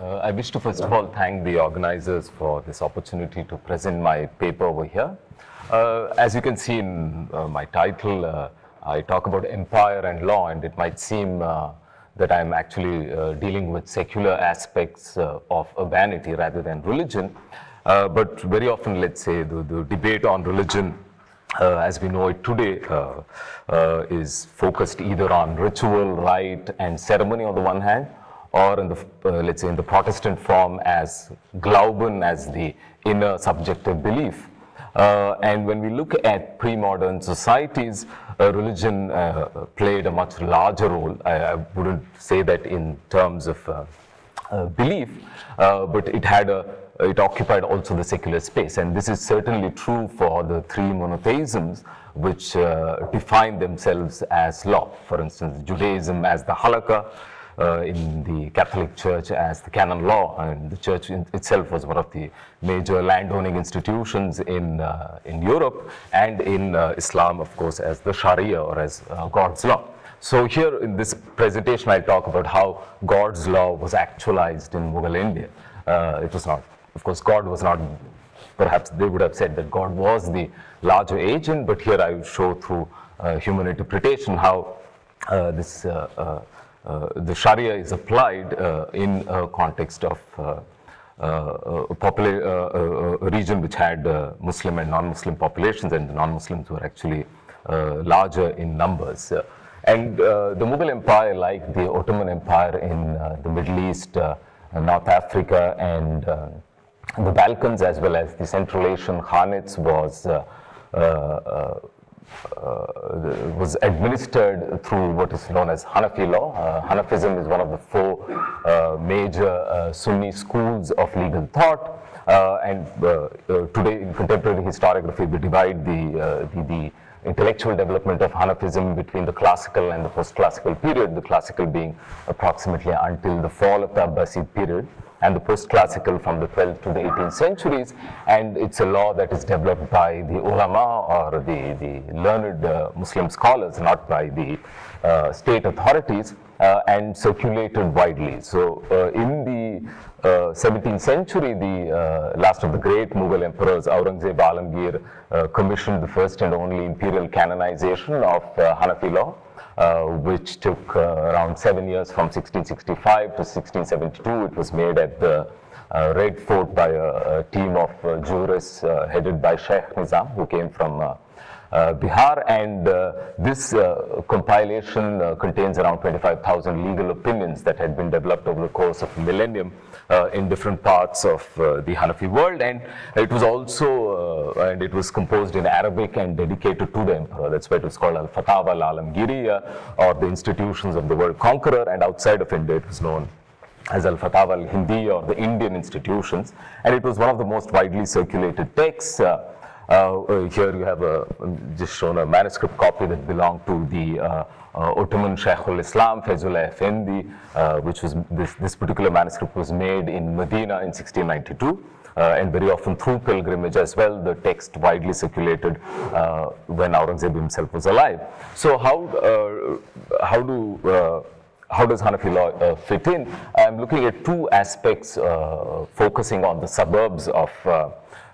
I wish to first of all thank the organizers for this opportunity to present my paper over here. As you can see in my title, I talk about empire and law, and it might seem that I'm actually dealing with secular aspects of urbanity rather than religion. But very often, let's say, the debate on religion as we know it today is focused either on ritual, rite, and ceremony on the one hand, or in the, let's say, in the Protestant form as Glauben, as the inner subjective belief. And when we look at pre-modern societies, religion played a much larger role. I wouldn't say that in terms of belief, but it occupied also the secular space. And this is certainly true for the three monotheisms which define themselves as law. For instance, Judaism as the halakha, in the Catholic Church as the canon law, and the church itself was one of the major landowning institutions in Europe, and in Islam, of course, as the Sharia, or as God's law. So here in this presentation, I talk about how God's law was actualized in Mughal India. It was not, of course, God was not, perhaps they would have said that God was the larger agent, but here I show through human interpretation how the Sharia is applied in a context of a region which had Muslim and non-Muslim populations, and the non-Muslims were actually larger in numbers. And the Mughal Empire, like the Ottoman Empire in the Middle East, North Africa, and the Balkans, as well as the Central Asian Khanates, was administered through what is known as Hanafi law. Hanafism is one of the four major Sunni schools of legal thought, and today in contemporary historiography we divide the intellectual development of Hanafism between the classical and the post-classical period, the classical being approximately until the fall of the Abbasid period, and the post-classical from the 12th to the 18th centuries. And it's a law that is developed by the ulama, or the learned Muslim scholars, not by the state authorities, and circulated widely. So in the 17th century, the last of the great Mughal emperors, Aurangzeb Alamgir, commissioned the first and only imperial canonization of Hanafi law, which took around 7 years, from 1665 to 1672. It was made at the Red Fort by a team of jurists headed by Sheikh Nizam, who came from Bihar, and this compilation contains around 25,000 legal opinions that had been developed over the course of a millennium in different parts of the Hanafi world. And it was also, and it was composed in Arabic and dedicated to the emperor. That's why it was called Al-Fatawa Al-Alamgiriya, or the institutions of the world conqueror, and outside of India it was known as Al-Fatawa Al-Hindi, or the Indian institutions. And it was one of the most widely circulated texts. Here you have just shown a manuscript copy that belonged to the Ottoman Shaykhul Islam, Fezullah Effendi, which was, this particular manuscript was made in Medina in 1692, and very often through pilgrimage as well. The text widely circulated when Aurangzeb himself was alive. So how does Hanafi law fit in? I'm looking at two aspects focusing on the suburbs of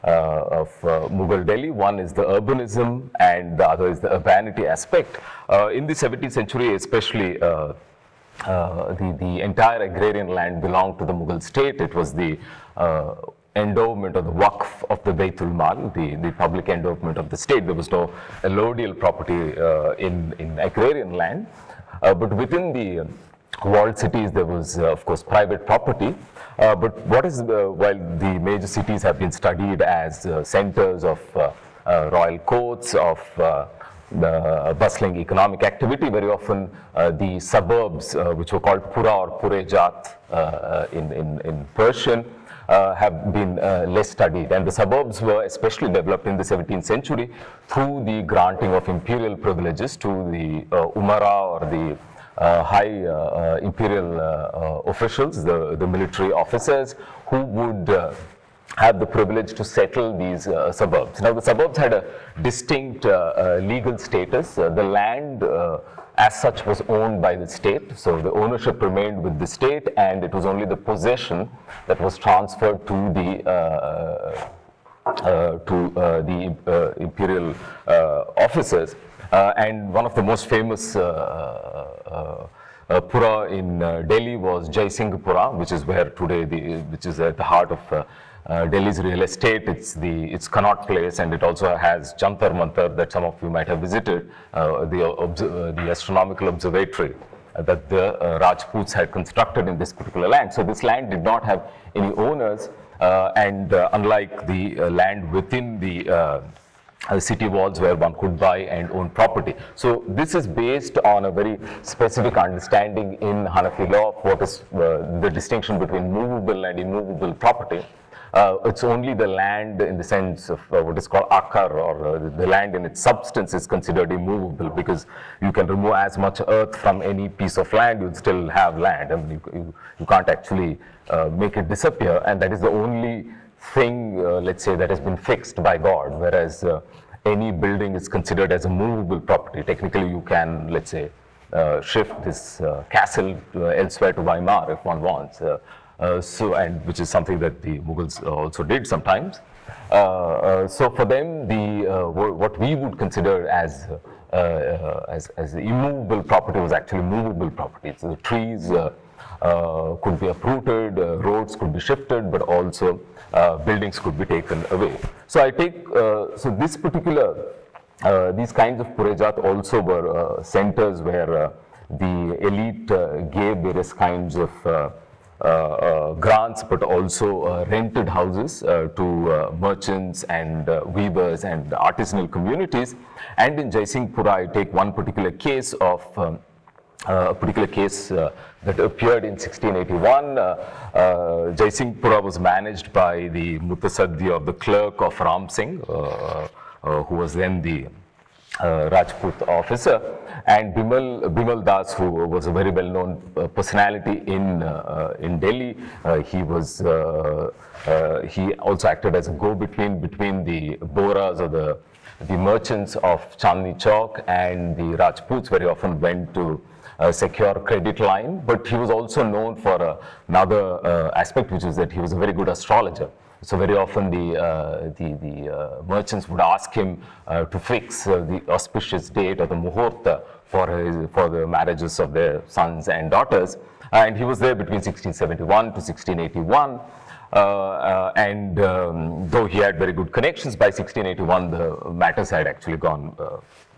Mughal Delhi. One is the urbanism, and the other is the urbanity aspect. In the 17th century especially, the entire agrarian land belonged to the Mughal state. It was the endowment, or the waqf of the Baytul Mal, the public endowment of the state. There was no allodial property in agrarian land, but within the walled cities there was of course private property. But what is while the major cities have been studied as centers of royal courts, of the bustling economic activity, very often the suburbs, which were called Pura or Purejat in Persian, have been less studied. And the suburbs were especially developed in the 17th century through the granting of imperial privileges to the umara, or the high imperial officials, the military officers, who would have the privilege to settle these suburbs. Now, the suburbs had a distinct legal status. The land as such was owned by the state. So the ownership remained with the state, and it was only the possession that was transferred to the imperial officers. And one of the most famous Pura in Delhi was Jai Singh Pura, which is where today, which is at the heart of Delhi's real estate. It's Connaught Place, and it also has Jantar Mantar that some of you might have visited, the astronomical observatory that the Rajputs had constructed in this particular land. So this land did not have any owners, and unlike the land within the city walls where one could buy and own property. So this is based on a very specific understanding in Hanafi law of what is the distinction between movable and immovable property. It's only the land in the sense of what is called akar, or the land in its substance is considered immovable, because you can remove as much earth from any piece of land, you'd still have land. I mean, you can't actually make it disappear, and that is the only thing, let's say, that has been fixed by God, whereas any building is considered as a movable property. Technically, you can, let's say, shift this castle elsewhere to Weimar if one wants. And which is something that the Mughals also did sometimes. So for them, what we would consider as the immovable property was actually movable property. So the trees could be uprooted, roads could be shifted, but also buildings could be taken away. So I take, so this particular, these kinds of Purejat also were centers where the elite gave various kinds of grants, but also rented houses to merchants and weavers and artisanal communities. And in Jai Singh Pura, I take one particular case of that appeared in 1681. Jai Singh Pura was managed by the Mutasaddi, of the clerk of Ram Singh, who was then the Rajput officer, and Bimal Das, who was a very well-known personality in Delhi. He also acted as a go-between between the Bohras, or the merchants of Chandni Chowk, and the Rajputs. Very often went to secure credit line, but he was also known for another aspect, which is that he was a very good astrologer. So very often the merchants would ask him to fix the auspicious date or the muhurta for the marriages of their sons and daughters. And he was there between 1671 to 1681. Though he had very good connections, by 1681 the matters had actually gone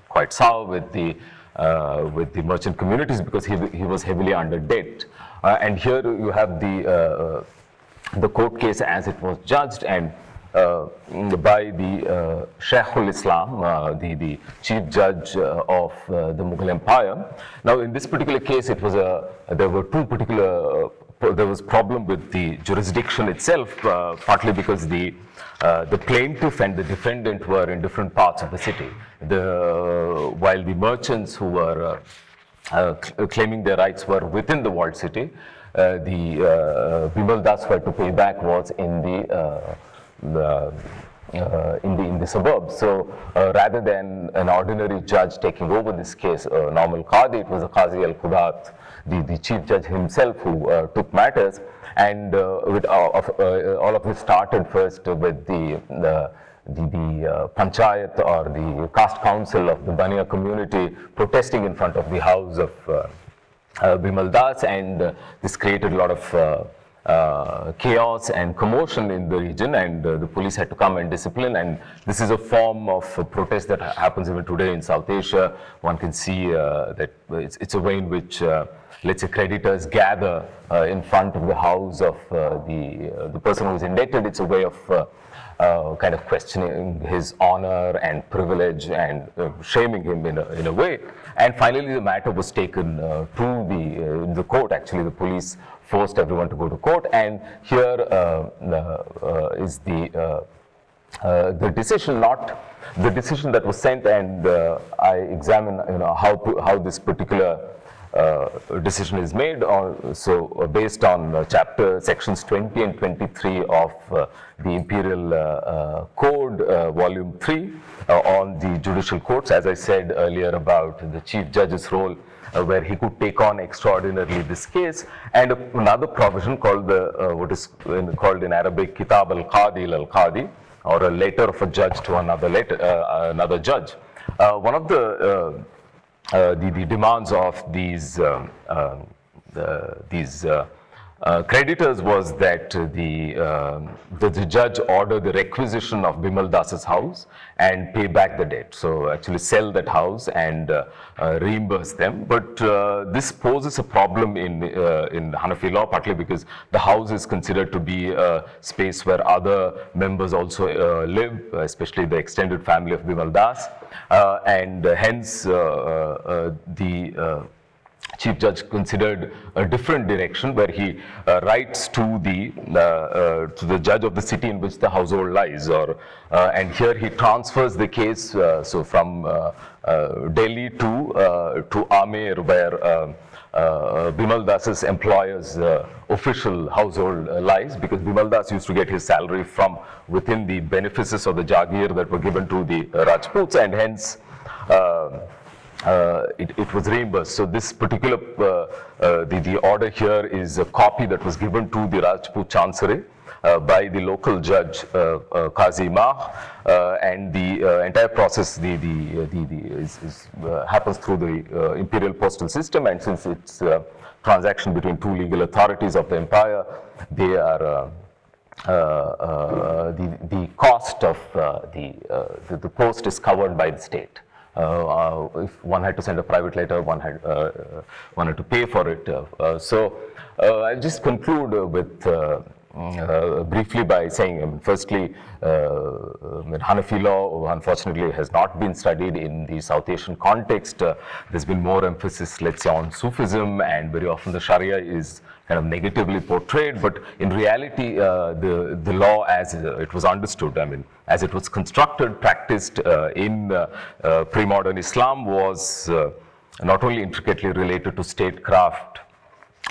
quite sour with the merchant communities, because he was heavily under debt. And here you have the court case as it was judged, and by the Sheikhul Islam, the chief judge of the Mughal Empire. Now, in this particular case, it was there were two particular. There was problem with the jurisdiction itself, partly because the plaintiff and the defendant were in different parts of the city. While the merchants who were claiming their rights were within the walled city, the Bimal Das who had to pay back was in the suburbs. So rather than an ordinary judge taking over this case, a normal Qadi, it was a Qazi al-Qudat, the chief judge himself, who took matters. And all of this started first with the panchayat, or the caste council of the Bania community, protesting in front of the house of Bimal Das, and this created a lot of chaos and commotion in the region, and the police had to come and discipline. And this is a form of protest that happens even today in South Asia. One can see that it's a way in which, let's say, creditors gather in front of the house of the person who is indebted. It's a way of kind of questioning his honor and privilege, and shaming him in a way. And finally, the matter was taken to the court. Actually, the police forced everyone to go to court, and here is the decision, not the decision that was sent. And I examine, how this particular decision is made. So based on sections 20 and 23 of the Imperial Code, volume 3, on the judicial courts. As I said earlier about the chief judge's role where he could take on extraordinarily this case, and another provision called what is called in Arabic Kitab al-Qadi al-Qadi, or a letter of a judge to another judge. One of the demands of these creditors was that the judge order the requisition of Bimal Das's house and pay back the debt. So actually sell that house and reimburse them. But this poses a problem in Hanafi law, partly because the house is considered to be a space where other members also live, especially the extended family of Bimal Das, and hence the Chief Judge considered a different direction, where he writes to the judge of the city in which the household lies, and here he transfers the case so from Delhi to Amer, where Bimal Das's employer's official household lies, because Bimal Das used to get his salary from within the benefices of the Jagir that were given to the Rajputs, and hence it was reimbursed. So this particular, the order here is a copy that was given to the Rajput Chancery by the local judge, Qazi Mah, and the entire process happens through the imperial postal system, and since it's a transaction between two legal authorities of the empire, they are the cost of the post is covered by the state. If one had to send a private letter, one had to pay for it. So I'll just conclude with briefly by saying, firstly, Hanafi law unfortunately has not been studied in the South Asian context. There's been more emphasis, let's say, on Sufism, and very often the Sharia is kind of negatively portrayed, but in reality the law as it was understood, as it was constructed, practiced in pre-modern Islam, was not only intricately related to statecraft,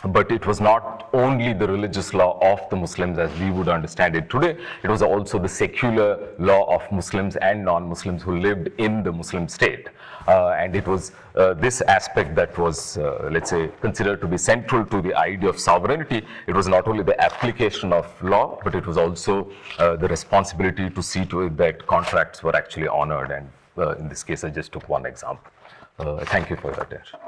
but it was not only the religious law of the Muslims as we would understand it today, it was also the secular law of Muslims and non-Muslims who lived in the Muslim state. And it was this aspect that was, let's say, considered to be central to the idea of sovereignty. It was not only the application of law, but it was also the responsibility to see to it that contracts were actually honored. And in this case, I just took one example. Thank you for your attention.